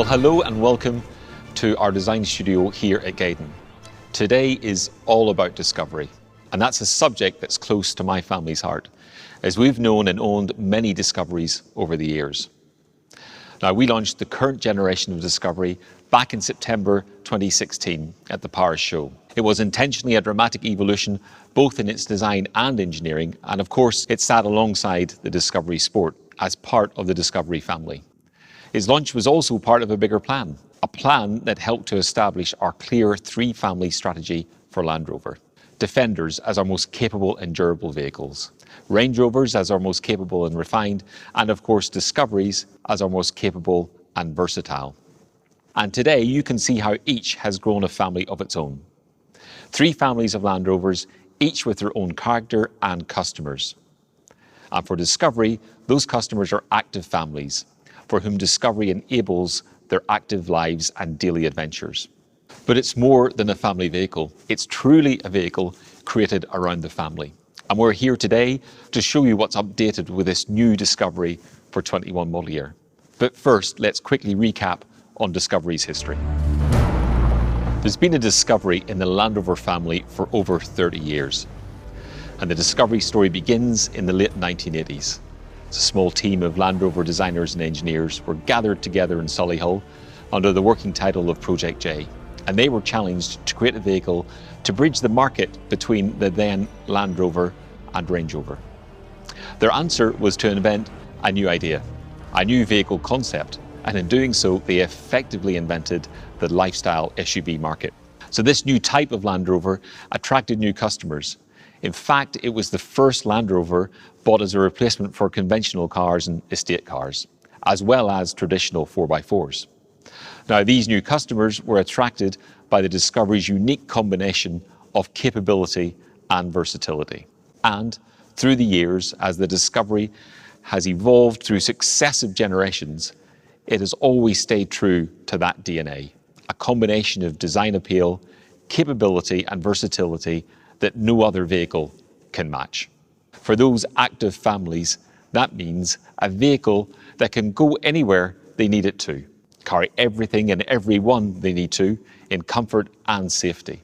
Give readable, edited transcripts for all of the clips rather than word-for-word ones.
Well, hello and welcome to our design studio here at Gaydon. Today is all about discovery, and that's a subject that's close to my family's heart, as we've known and owned many Discoveries over the years. Now, we launched the current generation of Discovery back in September 2016 at the Paris show. It was intentionally a dramatic evolution, both in its design and engineering, and of course, it sat alongside the Discovery Sport as part of the Discovery family. Its launch was also part of a bigger plan, a plan that helped to establish our clear three-family strategy for Land Rover. Defenders as our most capable and durable vehicles, Range Rovers as our most capable and refined, and of course Discoveries as our most capable and versatile. And today you can see how each has grown a family of its own. Three families of Land Rovers, each with their own character and customers. And for Discovery, those customers are active families, for whom Discovery enables their active lives and daily adventures. But it's more than a family vehicle. It's truly a vehicle created around the family. And we're here today to show you what's updated with this new Discovery for 21 model year. But first, let's quickly recap on Discovery's history. There's been a Discovery in the Land Rover family for over 30 years. And the Discovery story begins in the late 1980s. A small team of Land Rover designers and engineers were gathered together in Solihull under the working title of Project J, and they were challenged to create a vehicle to bridge the market between the then Land Rover and Range Rover. Their answer was to invent a new idea, a new vehicle concept, and in doing so they effectively invented the lifestyle SUV market. So this new type of Land Rover attracted new customers. In fact, it was the first Land Rover bought as a replacement for conventional cars and estate cars, as well as traditional 4x4s. Now, these new customers were attracted by the Discovery's unique combination of capability and versatility. And through the years, as the Discovery has evolved through successive generations, it has always stayed true to that DNA, a combination of design appeal, capability and versatility that no other vehicle can match. For those active families, that means a vehicle that can go anywhere they need it to, carry everything and everyone they need to in comfort and safety.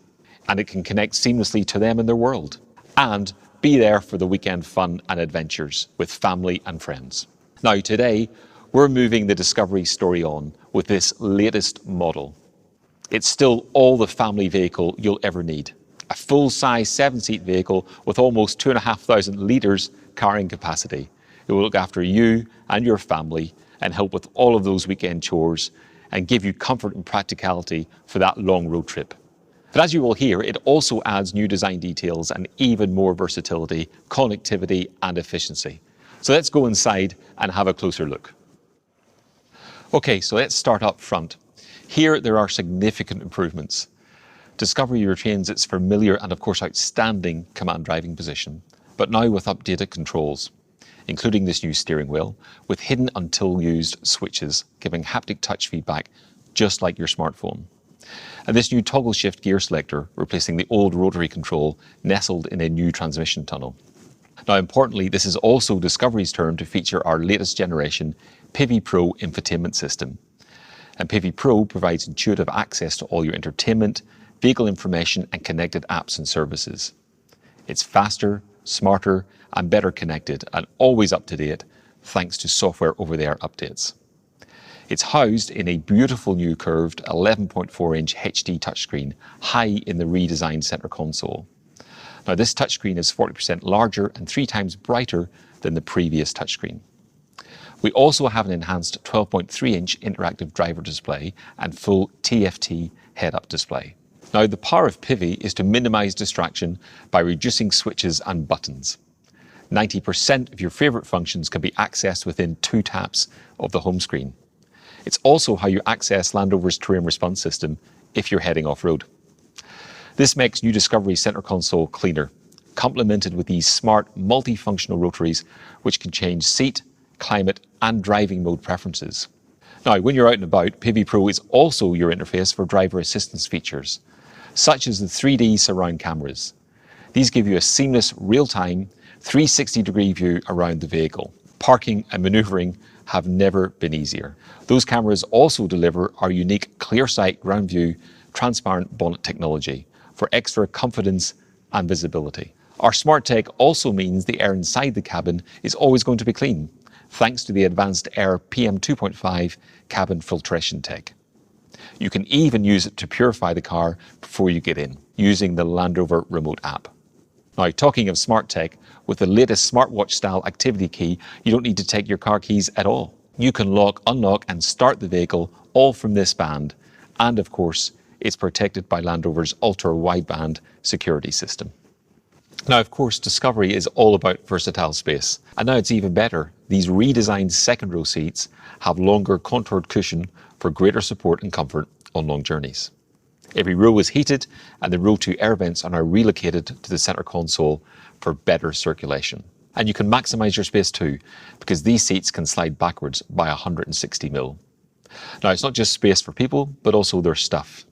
And it can connect seamlessly to them and their world, and be there for the weekend fun and adventures with family and friends. Now today, we're moving the Discovery story on with this latest model. It's still all the family vehicle you'll ever need. A full-size 7-seat vehicle with almost 2,500 litres carrying capacity. It will look after you and your family and help with all of those weekend chores and give you comfort and practicality for that long road trip. But as you will hear, it also adds new design details and even more versatility, connectivity and efficiency. So let's go inside and have a closer look. Okay, so let's start up front. Here there are significant improvements. Discovery retains its familiar and of course outstanding command driving position, but now with updated controls, including this new steering wheel with hidden until used switches, giving haptic touch feedback just like your smartphone. And this new toggle shift gear selector, replacing the old rotary control nestled in a new transmission tunnel. Now importantly, this is also Discovery's turn to feature our latest generation Pivi Pro infotainment system. And Pivi Pro provides intuitive access to all your entertainment, vehicle information and connected apps and services. It's faster, smarter and better connected and always up to date thanks to software over-the-air updates. It's housed in a beautiful new curved 11.4-inch HD touchscreen high in the redesigned center console. Now this touchscreen is 40% larger and 3 times brighter than the previous touchscreen. We also have an enhanced 12.3-inch interactive driver display and full TFT head-up display. Now, the power of Pivi is to minimize distraction by reducing switches and buttons. 90% of your favorite functions can be accessed within 2 taps of the home screen. It's also how you access Land Rover's terrain response system if you're heading off-road. This makes new Discovery's center console cleaner, complemented with these smart multifunctional rotaries which can change seat, climate and driving mode preferences. Now, when you're out and about, Pivi Pro is also your interface for driver assistance features, such as the 3D surround cameras. These give you a seamless, real-time, 360-degree view around the vehicle. Parking and manoeuvring have never been easier. Those cameras also deliver our unique clear sight ground view transparent bonnet technology for extra confidence and visibility. Our smart tech also means the air inside the cabin is always going to be clean, thanks to the advanced Air PM2.5 cabin filtration tech. You can even use it to purify the car before you get in, using the Land Rover remote app. Now, talking of smart tech, with the latest smartwatch-style activity key, you don't need to take your car keys at all. You can lock, unlock, and start the vehicle all from this band. And of course, it's protected by Land Rover's ultra-wideband security system. Now, of course, Discovery is all about versatile space. And now it's even better. These redesigned second row seats have longer contoured cushion for greater support and comfort on long journeys. Every row is heated, and the row 2 air vents are now relocated to the center console for better circulation. And you can maximize your space too, because these seats can slide backwards by 160 mil. Now, it's not just space for people, but also their stuff.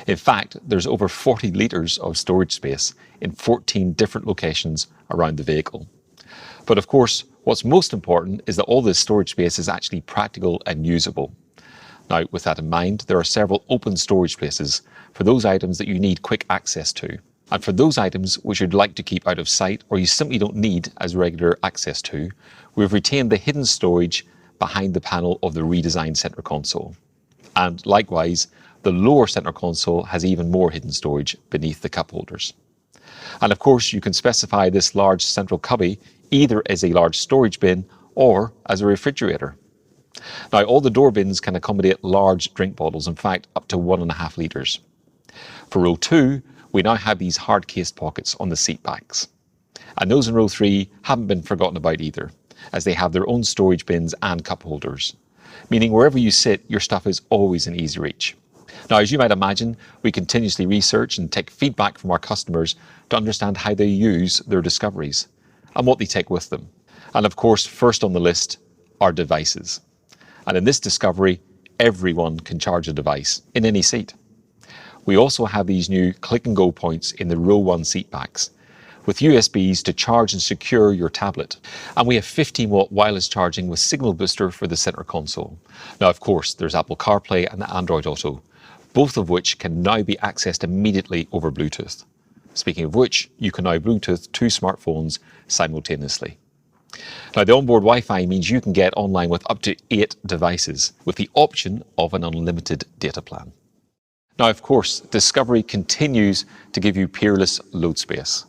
In fact, there's over 40 litres of storage space in 14 different locations around the vehicle. But of course, what's most important is that all this storage space is actually practical and usable. Now, with that in mind, there are several open storage places for those items that you need quick access to. And for those items which you'd like to keep out of sight or you simply don't need as regular access to, we've retained the hidden storage behind the panel of the redesigned center console. And likewise, the lower center console has even more hidden storage beneath the cup holders. And of course, you can specify this large central cubby either as a large storage bin or as a refrigerator. Now, all the door bins can accommodate large drink bottles, in fact, up to 1.5 litres. For row 2, we now have these hard cased pockets on the seat backs. And those in row 3 haven't been forgotten about either, as they have their own storage bins and cup holders, meaning wherever you sit, your stuff is always in easy reach. Now, as you might imagine, we continuously research and take feedback from our customers to understand how they use their discoveries and what they take with them. And of course, first on the list are devices. And in this Discovery, everyone can charge a device in any seat. We also have these new click and go points in the row 1 seat backs with USBs to charge and secure your tablet. And we have 15-watt wireless charging with signal booster for the center console. Now, of course, there's Apple CarPlay and Android Auto, both of which can now be accessed immediately over Bluetooth. Speaking of which, you can now Bluetooth 2 smartphones simultaneously. Now, the onboard Wi-Fi means you can get online with up to 8 devices with the option of an unlimited data plan. Now, of course, Discovery continues to give you peerless load space.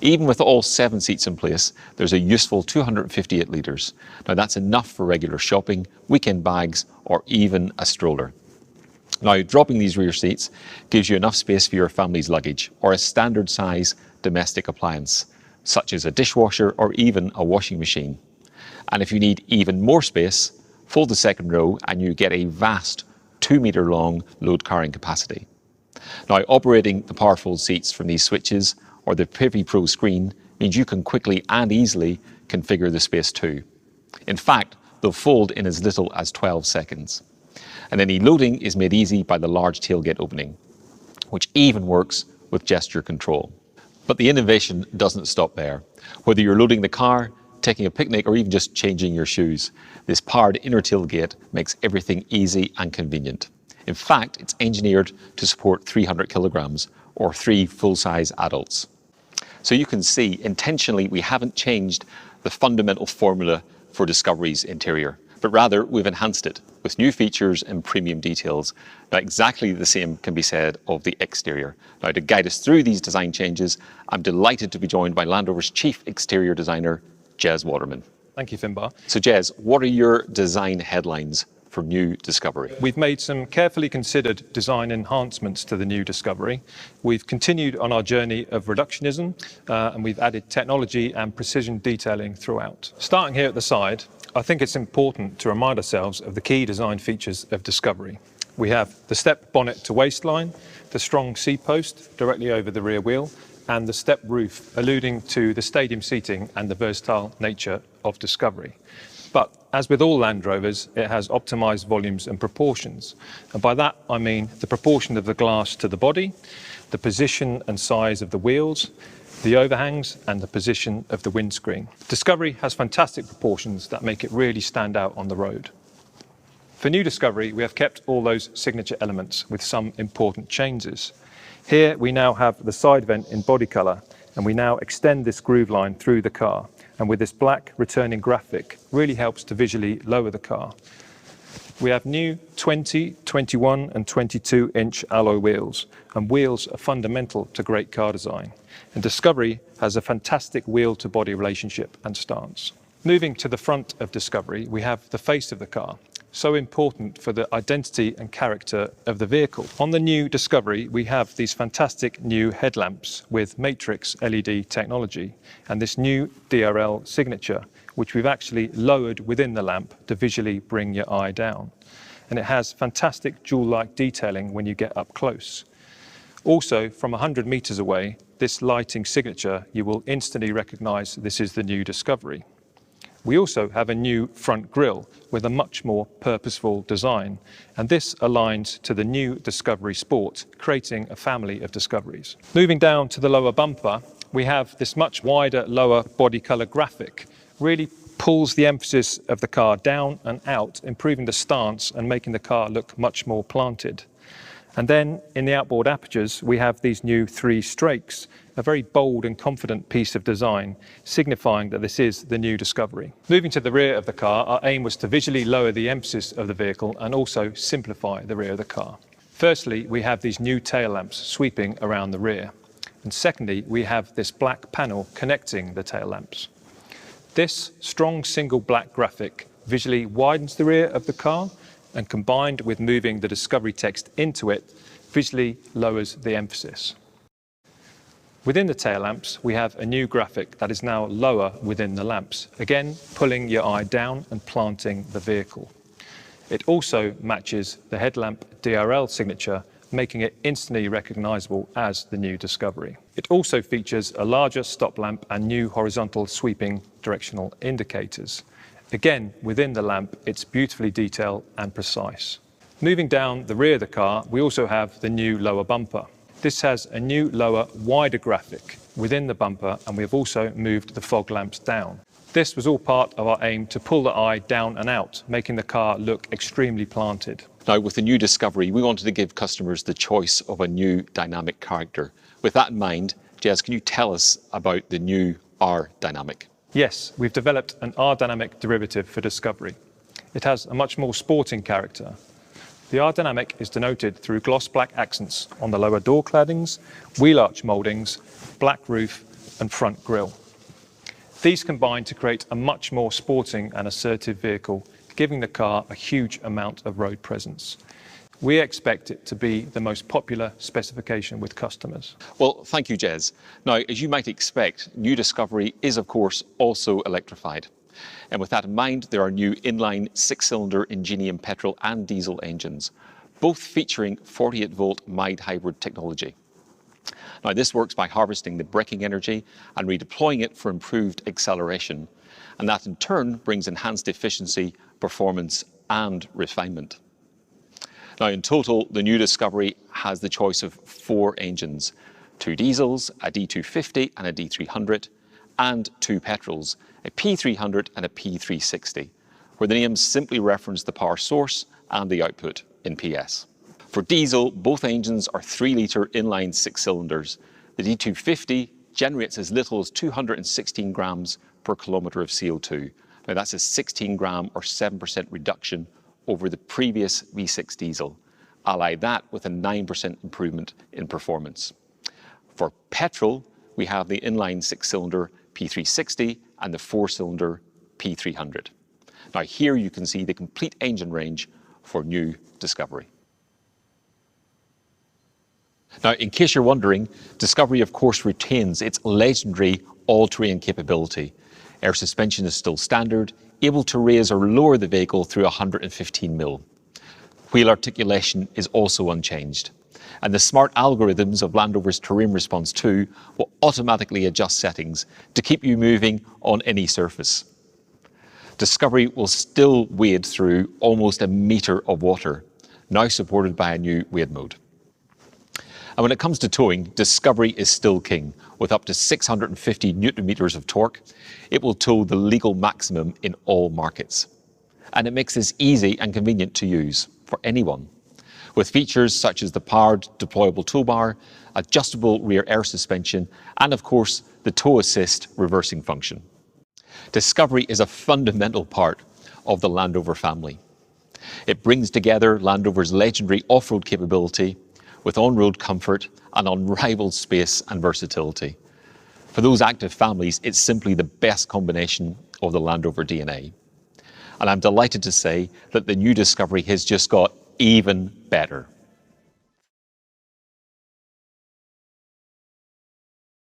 Even with all 7 seats in place, there's a useful 258 litres. Now, that's enough for regular shopping, weekend bags, or even a stroller. Now, dropping these rear seats gives you enough space for your family's luggage or a standard size domestic appliance, such as a dishwasher or even a washing machine. And if you need even more space, fold the second row and you get a vast 2-metre long load carrying capacity. Now, operating the power fold seats from these switches or the Pivi Pro screen means you can quickly and easily configure the space too. In fact, they'll fold in as little as 12 seconds. And any loading is made easy by the large tailgate opening, which even works with gesture control. But the innovation doesn't stop there. Whether you're loading the car, taking a picnic, or even just changing your shoes, this powered inner tailgate makes everything easy and convenient. In fact, it's engineered to support 300 kilograms or 3 full-size adults. So you can see, intentionally, we haven't changed the fundamental formula for Discovery's interior, but rather we've enhanced it with new features and premium details. Now, exactly the same can be said of the exterior. Now, to guide us through these design changes, I'm delighted to be joined by Land Rover's Chief Exterior Designer, Jez Waterman. Thank you, Finbar. So Jez, what are your design headlines for new Discovery? We've made some carefully considered design enhancements to the new Discovery. We've continued on our journey of reductionism, and we've added technology and precision detailing throughout. Starting here at the side, I think it's important to remind ourselves of the key design features of Discovery. We have the step bonnet to waistline, the strong seat post directly over the rear wheel, and the step roof, alluding to the stadium seating and the versatile nature of Discovery. But as with all Land Rovers, it has optimized volumes and proportions. And by that, I mean the proportion of the glass to the body, the position and size of the wheels, the overhangs and the position of the windscreen. Discovery has fantastic proportions that make it really stand out on the road. For new Discovery, we have kept all those signature elements with some important changes. Here we now have the side vent in body colour, and we now extend this groove line through the car, and with this black returning graphic really helps to visually lower the car. We have new 20, 21 and 22 inch alloy wheels, and wheels are fundamental to great car design. And Discovery has a fantastic wheel to body relationship and stance. Moving to the front of Discovery, we have the face of the car, so important for the identity and character of the vehicle. On the new Discovery, we have these fantastic new headlamps with matrix LED technology and this new DRL signature, which we've actually lowered within the lamp to visually bring your eye down. And it has fantastic jewel-like detailing when you get up close. Also, from 100 meters away, this lighting signature, you will instantly recognize this is the new Discovery. We also have a new front grille with a much more purposeful design, and this aligns to the new Discovery Sport, creating a family of Discoveries. Moving down to the lower bumper, we have this much wider lower body colour graphic, really pulls the emphasis of the car down and out, improving the stance and making the car look much more planted. And then in the outboard apertures, we have these new 3 strakes, a very bold and confident piece of design, signifying that this is the new Discovery. Moving to the rear of the car, our aim was to visually lower the emphasis of the vehicle and also simplify the rear of the car. Firstly, we have these new tail lamps sweeping around the rear. And secondly, we have this black panel connecting the tail lamps. This strong single black graphic visually widens the rear of the car, and combined with moving the Discovery text into it, visually lowers the emphasis. Within the tail lamps, we have a new graphic that is now lower within the lamps, again pulling your eye down and planting the vehicle. It also matches the headlamp DRL signature, making it instantly recognisable as the new Discovery. It also features a larger stop lamp and new horizontal sweeping directional indicators. Again, within the lamp, it's beautifully detailed and precise. Moving down the rear of the car, we also have the new lower bumper. This has a new lower, wider graphic within the bumper, and we have also moved the fog lamps down. This was all part of our aim to pull the eye down and out, making the car look extremely planted. Now, with the new Discovery, we wanted to give customers the choice of a new dynamic character. With that in mind, Jez, can you tell us about the new R Dynamic? Yes, we've developed an R-Dynamic derivative for Discovery. It has a much more sporting character. The R-Dynamic is denoted through gloss black accents on the lower door claddings, wheel arch mouldings, black roof and front grille. These combine to create a much more sporting and assertive vehicle, giving the car a huge amount of road presence. We expect it to be the most popular specification with customers. Well, thank you, Jez. Now, as you might expect, new Discovery is, of course, also electrified. And with that in mind, there are new inline 6-cylinder Ingenium petrol and diesel engines, both featuring 48-volt mild hybrid technology. Now, this works by harvesting the braking energy and redeploying it for improved acceleration. And that in turn brings enhanced efficiency, performance and refinement. Now, in total, the new Discovery has the choice of 4 engines, 2 diesels, a D250 and a D300, and 2 petrols, a P300 and a P360, where the names simply reference the power source and the output in PS. For diesel, both engines are 3-litre inline 6 cylinders. The D250 generates as little as 216 grams per kilometre of CO2. Now, that's a 16 gram or 7% reduction over the previous V6 diesel. Ally that with a 9% improvement in performance. For petrol, we have the inline 6-cylinder P360 and the 4-cylinder P300. Now here you can see the complete engine range for new Discovery. Now, in case you're wondering, Discovery of course retains its legendary all-terrain capability. Air suspension is still standard, able to raise or lower the vehicle through 115 mil. Wheel articulation is also unchanged. And the smart algorithms of Land Rover's Terrain Response 2 will automatically adjust settings to keep you moving on any surface. Discovery will still wade through almost a metre of water, now supported by a new wade mode. And when it comes to towing, Discovery is still king. With up to 650 newton meters of torque, it will tow the legal maximum in all markets. And it makes this easy and convenient to use for anyone, with features such as the powered deployable toolbar, adjustable rear air suspension, and of course, the tow assist reversing function. Discovery is a fundamental part of the Land Rover family. It brings together Land Rover's legendary off-road capability with on-road comfort and unrivaled space and versatility. For those active families, it's simply the best combination of the Land Rover DNA. And I'm delighted to say that the new Discovery has just got even better.